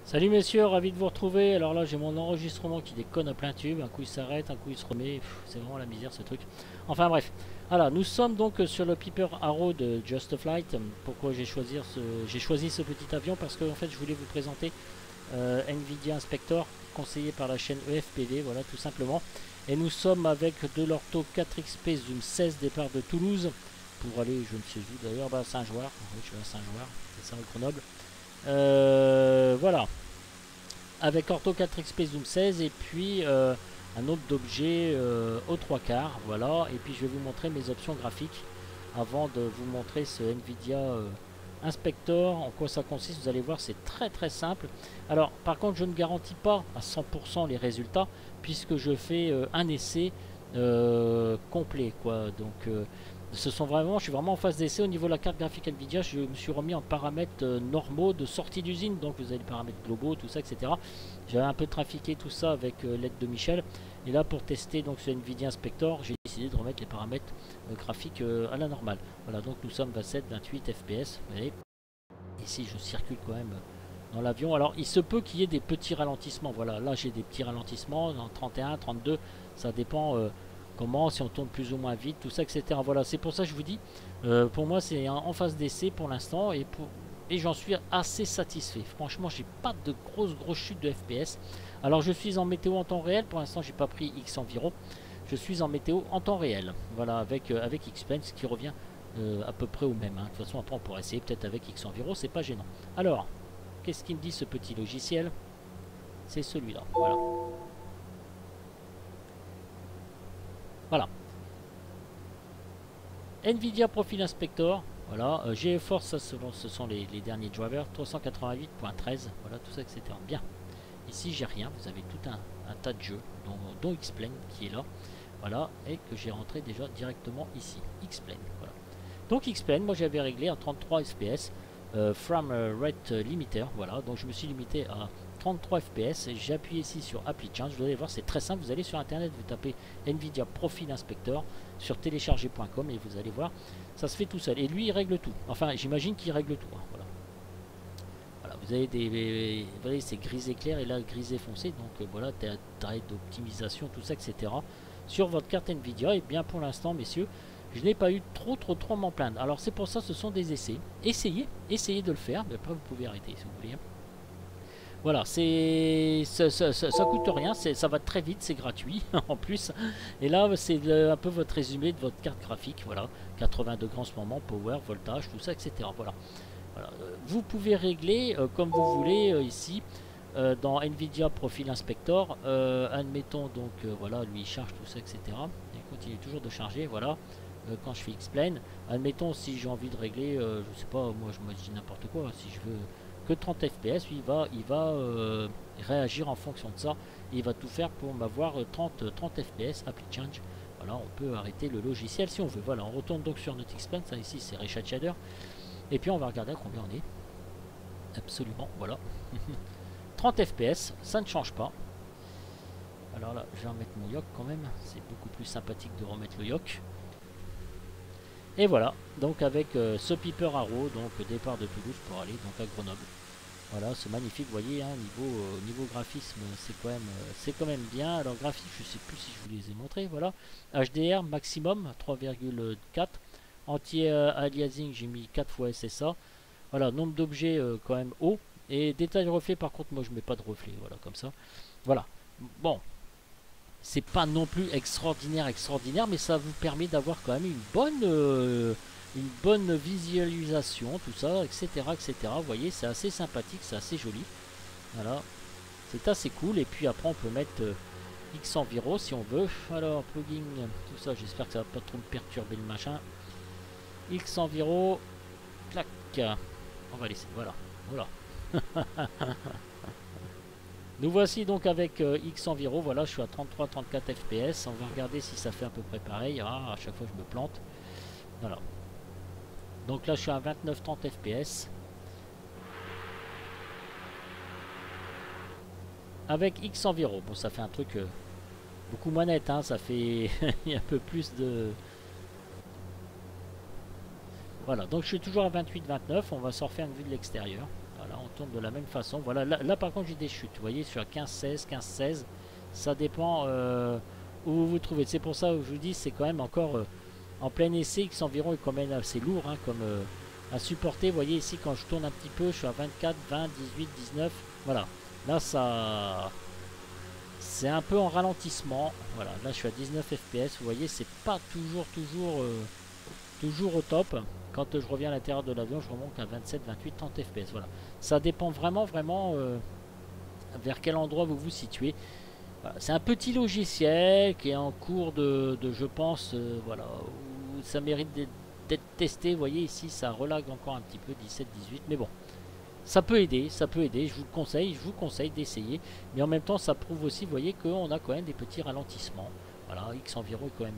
Salut messieurs, ravi de vous retrouver. Alors là j'ai mon enregistrement qui déconne à plein tube, un coup il s'arrête, un coup il se remet, c'est vraiment la misère ce truc. Enfin bref, voilà, nous sommes donc sur le Piper Arrow de Just a Flight. Pourquoi j'ai choisi ce petit avion? Parce que en fait je voulais vous présenter Nvidia Inspector, conseillé par la chaîne EFPD, voilà tout simplement. Et nous sommes avec de l'Ortho 4XP Zoom 16 départ de Toulouse, pour aller je ne sais où d'ailleurs, Saint-Jouard, oui, je suis à Saint-Jouard, c'est ça au Grenoble. Voilà, avec Ortho 4XP Zoom 16 et puis un autre d'objet aux trois quarts, voilà. Et puis je vais vous montrer mes options graphiques avant de vous montrer ce Nvidia Inspector, en quoi ça consiste. Vous allez voir, c'est très très simple. Alors par contre je ne garantis pas à 100% les résultats puisque je fais un essai complet quoi. Donc je suis vraiment en phase d'essai. Au niveau de la carte graphique Nvidia, je me suis remis en paramètres normaux de sortie d'usine. Donc vous avez les paramètres globaux, tout ça, etc. J'avais un peu trafiqué tout ça avec l'aide de Michel. Et là, pour tester donc ce Nvidia Inspector, j'ai décidé de remettre les paramètres graphiques à la normale. Voilà, donc nous sommes 27, 28 FPS. Vous voyez, ici je circule quand même dans l'avion. Alors il se peut qu'il y ait des petits ralentissements. Voilà, là j'ai des petits ralentissements dans 31, 32. Ça dépend comment, si on tourne plus ou moins vite, tout ça, etc. Voilà, c'est pour ça que je vous dis, pour moi c'est en phase d'essai pour l'instant et j'en suis assez satisfait. Franchement, j'ai pas de grosses chutes de FPS. Alors je suis en météo en temps réel. Pour l'instant, j'ai pas pris X Enviro. Je suis en météo en temps réel. Voilà, avec Xplane, ce qui revient à peu près au même. Hein. De toute façon, après on pourra essayer peut-être avec X Enviro, c'est pas gênant. Alors, qu'est-ce qu'il me dit ce petit logiciel? C'est celui-là. Voilà. Voilà. Nvidia Profile Inspector. Voilà. GeForce, ça, ce sont les derniers drivers. 388.13. Voilà, tout ça, etc. Bien. Ici, j'ai rien. Vous avez tout un tas de jeux, dont Xplane qui est là. Voilà. Et que j'ai rentré déjà directement ici. Xplane. Voilà. Donc Xplane, moi j'avais réglé à 33 fps. Frame Rate Limiter. Voilà. Donc je me suis limité à 33 fps et j'ai appuyé ici sur Apply Change. Vous allez voir, c'est très simple. Vous allez sur internet, vous tapez Nvidia Profile Inspector sur télécharger.com et vous allez voir, ça se fait tout seul. Et lui, il règle tout. Enfin, j'imagine qu'il règle tout. Hein. Voilà. Voilà, vous avez vous voyez, c'est grisé clair et là grisé foncé. Donc voilà, taille d'optimisation, tout ça, etc. Sur votre carte Nvidia. Et bien pour l'instant, messieurs, je n'ai pas eu trop à m'en plaindre. Alors c'est pour ça, ce sont des essais. Essayez de le faire. Mais après, vous pouvez arrêter si vous voulez. Voilà, ça coûte rien, ça va très vite, c'est gratuit en plus. Et là, c'est un peu votre résumé de votre carte graphique. Voilà, 80 degrés en ce moment, power, voltage, tout ça, etc. Voilà. Voilà. Vous pouvez régler comme vous voulez ici dans Nvidia Profile Inspector. Admettons donc, voilà, lui il charge tout ça, etc. Il continue toujours de charger. Voilà. Quand je fais Explain, admettons si j'ai envie de régler, je sais pas, moi je me dis n'importe quoi, si je veux que 30 fps, il va réagir en fonction de ça, et il va tout faire pour m'avoir 30 fps, apply change. Voilà, on peut arrêter le logiciel si on veut. Voilà, on retourne donc sur notre Explain, ça ici c'est Rayshad Shader, et puis on va regarder à combien on est. Absolument, voilà. 30 fps, ça ne change pas. Alors là, je vais remettre mon yoke quand même, c'est beaucoup plus sympathique de remettre le yoke. Et voilà, donc avec ce Piper Arrow, donc départ de Toulouse pour aller donc à Grenoble. Voilà, c'est magnifique, vous voyez, hein, niveau graphisme, c'est quand même bien. Alors graphique, je sais plus si je vous les ai montrés, voilà. HDR maximum 3,4. Anti-aliasing, j'ai mis 4 fois SSA. Voilà, nombre d'objets quand même haut. Et détail reflet, par contre, moi je mets pas de reflet, voilà, comme ça. Voilà, bon, c'est pas non plus extraordinaire, mais ça vous permet d'avoir quand même une bonne visualisation, tout ça, etc., etc. Vous voyez, c'est assez sympathique, c'est assez joli. Voilà, c'est assez cool. Et puis après, on peut mettre X Enviro si on veut. Alors, plugin, tout ça, j'espère que ça va pas trop me perturber le machin. X Enviro, clac. On va laisser, voilà, voilà. Nous voici donc avec X Enviro, voilà, je suis à 33-34 fps. On va regarder si ça fait à peu près pareil. Ah, à chaque fois je me plante. Voilà. Donc là je suis à 29-30 fps. Avec X Enviro, bon ça fait un truc beaucoup moins net, hein, ça fait un peu plus de... Voilà, donc je suis toujours à 28-29, on va s'en refaire une vue de l'extérieur. Voilà, on tourne de la même façon. Voilà, là par contre j'ai des chutes. Vous voyez, je suis à 15-16, 15-16. Ça dépend où vous vous trouvez. C'est pour ça que je vous dis, c'est quand même encore en plein essai. X environ est quand même assez lourd hein, comme à supporter. Vous voyez ici, quand je tourne un petit peu, je suis à 24, 20, 18, 19. Voilà, là ça... C'est un peu en ralentissement. Voilà, là je suis à 19 fps. Vous voyez, c'est pas toujours au top. Quand je reviens à l'intérieur de l'avion, je remonte à 27, 28, 30 fps. Voilà, ça dépend vraiment vers quel endroit vous vous situez. Voilà. C'est un petit logiciel qui est en cours de je pense, voilà, où ça mérite d'être testé. Vous voyez ici, ça relague encore un petit peu, 17, 18, mais bon. Ça peut aider, je vous conseille d'essayer. Mais en même temps, ça prouve aussi, vous voyez, qu'on a quand même des petits ralentissements. Voilà, X environ est quand même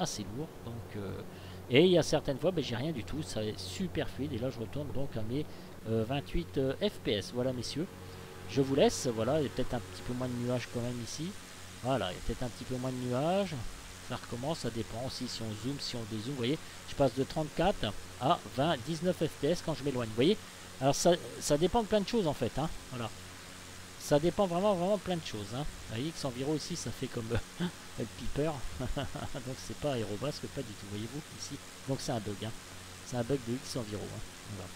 assez lourd. Donc, et il y a certaines fois, ben, j'ai rien du tout, ça est super fluide. Et là, je retourne donc à mes 28 fps. Voilà, messieurs, je vous laisse. Voilà, il y a peut-être un petit peu moins de nuages quand même ici. Voilà, il y a peut-être un petit peu moins de nuages. Ça recommence, ça dépend aussi si on zoome, si on dézoome. Vous voyez, je passe de 34 à 20, 19 fps quand je m'éloigne. Vous voyez, alors ça dépend de plein de choses en fait. Hein. Voilà. Ça dépend vraiment plein de choses. Hein. Vous voyez que Xenviro ici, ça fait comme le Piper. Donc c'est pas aérobasque, pas du tout. Voyez-vous ici. Donc c'est un bug. Hein. C'est un bug de Xenviro. Hein. Voilà.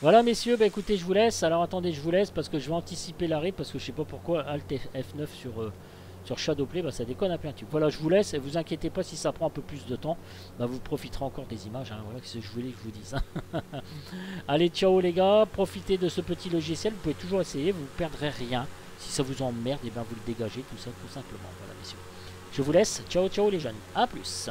Voilà messieurs, bah écoutez, je vous laisse. Alors attendez, je vous laisse parce que je vais anticiper l'arrêt parce que je sais pas pourquoi Alt F9 sur Shadowplay, bah ça déconne un peu un tube. Voilà, je vous laisse et vous inquiétez pas si ça prend un peu plus de temps, bah vous profiterez encore des images. Hein. Voilà ce que je voulais que je vous dise. Hein. Allez, ciao les gars, profitez de ce petit logiciel. Vous pouvez toujours essayer, vous ne perdrez rien. Si ça vous emmerde, et ben vous le dégagez tout ça, tout simplement. Voilà messieurs. Je vous laisse. Ciao, ciao les jeunes. A plus.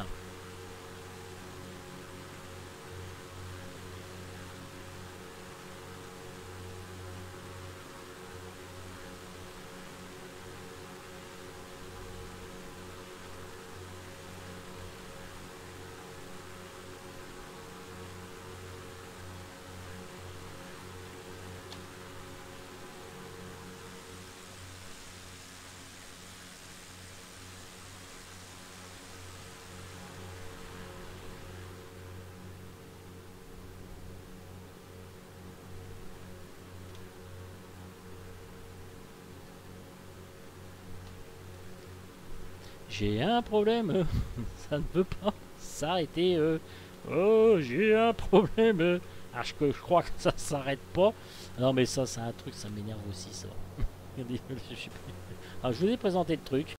J'ai un problème. Ça ne veut pas s'arrêter. Oh, j'ai un problème. Ah, je crois que ça s'arrête pas. Non, mais ça, c'est un truc, ça m'énerve aussi, ça. Alors, je vous ai présenté le truc.